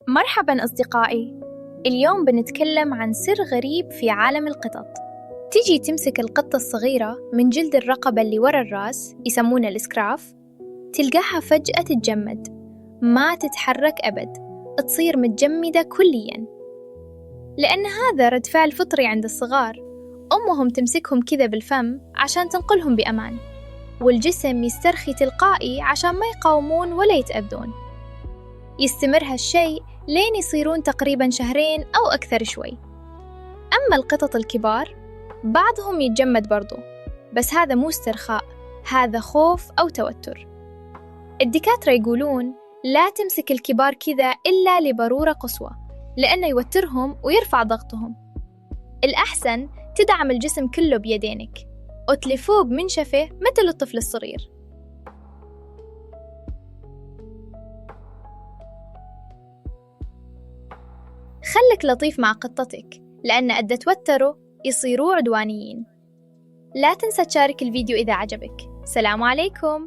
مرحباً أصدقائي. اليوم بنتكلم عن سر غريب في عالم القطط. تيجي تمسك القطة الصغيرة من جلد الرقبة اللي ورا الراس، يسمونه السكراف، تلقاها فجأة تتجمد، ما تتحرك أبد، تصير متجمدة كلياً. لأن هذا رد فعل فطري عند الصغار، أمهم تمسكهم كذا بالفم عشان تنقلهم بأمان، والجسم يسترخي تلقائي عشان ما يقاومون ولا يتأذون. يستمر هالشيء لين يصيرون تقريباً شهرين أو أكثر شوي. أما القطط الكبار بعضهم يتجمد برضو، بس هذا مو استرخاء، هذا خوف أو توتر. الدكاترة يقولون لا تمسك الكبار كذا إلا لضرورة قصوى، لأنه يوترهم ويرفع ضغطهم. الأحسن تدعم الجسم كله بيدينك وتلفوه بمنشفة مثل الطفل الصغير. خلك لطيف مع قطتك، لأن إذا توتروا يصيروا عدوانيين. لا تنسى تشارك الفيديو إذا عجبك. سلام عليكم.